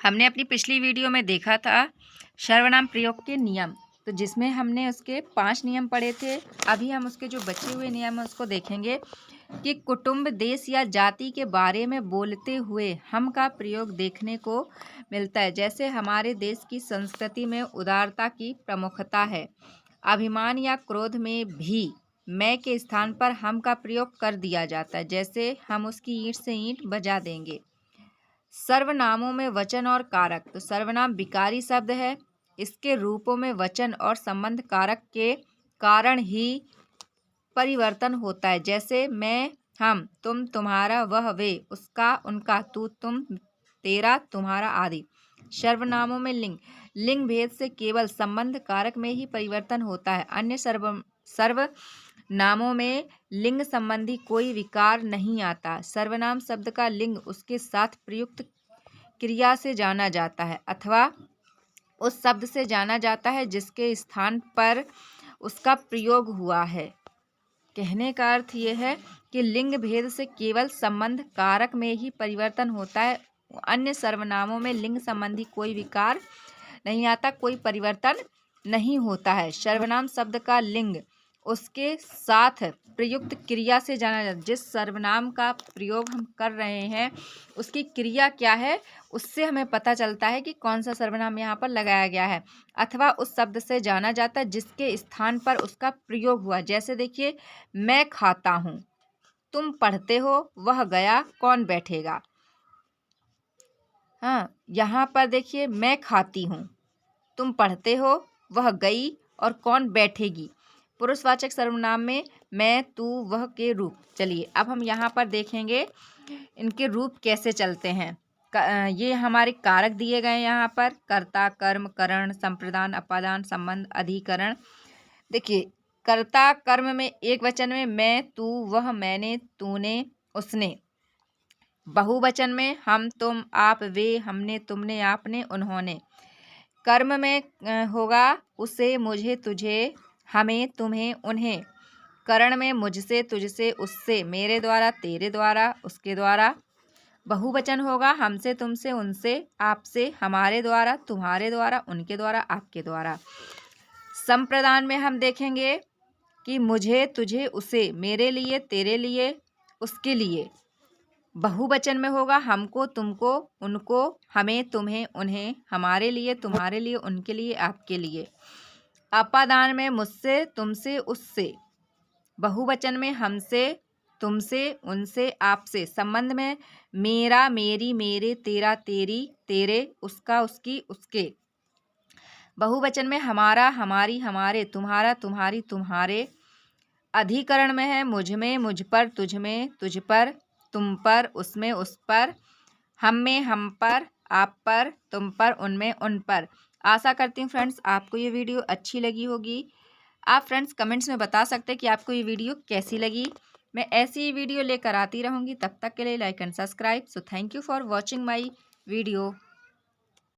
हमने अपनी पिछली वीडियो में देखा था सर्वनाम प्रयोग के नियम, तो जिसमें हमने उसके 5 नियम पढ़े थे। अभी हम उसके जो बचे हुए नियम हैं उसको देखेंगे कि कुटुंब, देश या जाति के बारे में बोलते हुए हम का प्रयोग देखने को मिलता है। जैसे हमारे देश की संस्कृति में उदारता की प्रमुखता है। अभिमान या क्रोध में भी मैं के स्थान पर हम का प्रयोग कर दिया जाता है। जैसे हम उसकी ईंट से ईंट बजा देंगे। सर्वनामों में वचन और कारक, तो सर्वनाम विकारी शब्द है। इसके रूपों में वचन और संबंध कारक के कारण ही परिवर्तन होता है। जैसे मैं, हम, तुम, तुम्हारा, वह, वे, उसका, उनका, तू, तुम, तेरा, तुम्हारा आदि। सर्वनामों में लिंग, लिंग भेद से केवल संबंध कारक में ही परिवर्तन होता है। अन्य सर्वनामों में लिंग संबंधी कोई विकार नहीं आता। सर्वनाम शब्द का लिंग उसके साथ प्रयुक्त क्रिया से जाना जाता है अथवा उस शब्द से जाना जाता है जिसके स्थान पर उसका प्रयोग हुआ है। कहने का अर्थ यह है कि लिंग भेद से केवल संबंध कारक में ही परिवर्तन होता है। अन्य सर्वनामों में लिंग संबंधी कोई विकार नहीं आता, कोई परिवर्तन नहीं होता है। सर्वनाम शब्द का लिंग उसके साथ प्रयुक्त क्रिया से जाना जाता है। जिस सर्वनाम का प्रयोग हम कर रहे हैं उसकी क्रिया क्या है, उससे हमें पता चलता है कि कौन सा सर्वनाम यहाँ पर लगाया गया है, अथवा उस शब्द से जाना जाता है जिसके स्थान पर उसका प्रयोग हुआ। जैसे देखिए, मैं खाता हूँ, तुम पढ़ते हो, वह गया, कौन बैठेगा। हाँ, यहाँ पर देखिए, मैं खाती हूँ, तुम पढ़ते हो, वह गई और कौन बैठेगी। पुरुषवाचक सर्वनाम में मैं, तू, वह के रूप। चलिए अब हम यहाँ पर देखेंगे इनके रूप कैसे चलते हैं। ये हमारे कारक दिए गए यहाँ पर, कर्ता, कर्म, करण, संप्रदान, अपादान, संबंध, अधिकरण। देखिए, कर्ता कर्म में एक वचन में मैं, तू, वह, मैंने, तूने, उसने। बहुवचन में हम, तुम, आप, वे, हमने, तुमने, आपने, उन्होंने। कर्म में होगा उसे, मुझे, तुझे, हमें, तुम्हें, उन्हें। करण में मुझसे, तुझसे, उससे, मेरे द्वारा, तेरे द्वारा, उसके द्वारा। बहुवचन होगा हमसे, तुमसे, उनसे, आपसे, हमारे द्वारा, तुम्हारे द्वारा, उनके द्वारा, आपके द्वारा। संप्रदान में हम देखेंगे कि मुझे, तुझे, उसे, मेरे लिए, तेरे लिए, उसके लिए। बहुवचन में होगा हमको, तुमको, उनको, हमें, तुम्हें, उन्हें, हमारे लिए, तुम्हारे लिए, उनके लिए, आपके लिए। अपादान में मुझसे, तुमसे, उससे। बहुवचन में हमसे, तुमसे, उनसे, आपसे। संबंध में मेरा, मेरी, मेरे, तेरा, तेरी, तेरे, उसका, उसकी, उसके। बहुवचन में हमारा, हमारी, हमारे, तुम्हारा, तुम्हारी, तुम्हारे। अधिकरण में है मुझ में, मुझ पर, तुझ में, तुझ पर, तुम पर, उसमें, उस पर, हम में, हम पर, आप पर, तुम पर, उनमें, उन पर। आशा करती हूँ फ्रेंड्स आपको ये वीडियो अच्छी लगी होगी। आप फ्रेंड्स कमेंट्स में बता सकते हैं कि आपको ये वीडियो कैसी लगी। मैं ऐसी ही वीडियो लेकर आती रहूँगी। तब तक के लिए like and subscribe. So thank you for watching my video.